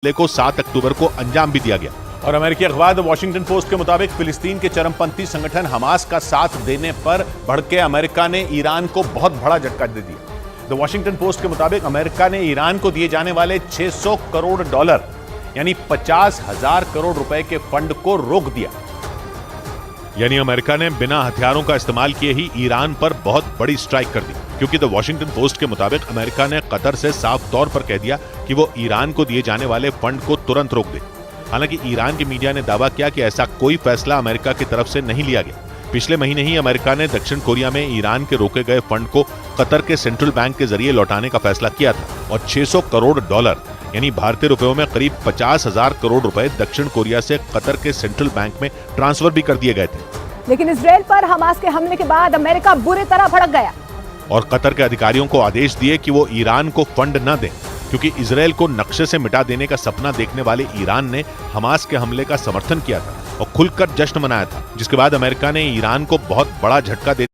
हमले को 7 अक्टूबर को अंजाम भी दिया गया। और अमेरिकी अखबार द वॉशिंगटन पोस्ट के मुताबिक फिलिस्तीन के चरमपंथी संगठन हमास का साथ देने पर भड़के अमेरिका ने ईरान को बहुत बड़ा झटका दे दिया। द वॉशिंगटन पोस्ट के मुताबिक अमेरिका ने ईरान को दिए जाने वाले $600 करोड़ यानी 50,000 करोड़ रुपए के फंड को रोक दिया। यानी अमेरिका ने बिना हथियारों का इस्तेमाल किए ही ईरान पर बहुत बड़ी स्ट्राइक कर दी, क्योंकि द वॉशिंगटन पोस्ट के मुताबिक अमेरिका ने कतर से साफ तौर पर कह दिया कि वो ईरान को दिए जाने वाले फंड को तुरंत रोक दे। हालांकि ईरान की मीडिया ने दावा किया कि ऐसा कोई फैसला अमेरिका की तरफ से नहीं लिया गया। पिछले महीने ही अमेरिका ने दक्षिण कोरिया में ईरान के रोके गए फंड को कतर के सेंट्रल बैंक के जरिए लौटाने का फैसला किया था और $600 करोड़ यानी भारतीय रुपयों में करीब 50,000 करोड़ रुपए दक्षिण कोरिया से कतर के सेंट्रल बैंक में ट्रांसफर भी कर दिए गए थे। लेकिन इजराइल पर हमास के हमले के बाद अमेरिका बुरी तरह भड़क गया और कतर के अधिकारियों को आदेश दिए कि वो ईरान को फंड न दें, क्योंकि इजराइल को नक्शे से मिटा देने का सपना देखने वाले ईरान ने हमास के हमले का समर्थन किया था और खुलकर जश्न मनाया था, जिसके बाद अमेरिका ने ईरान को बहुत बड़ा झटका दे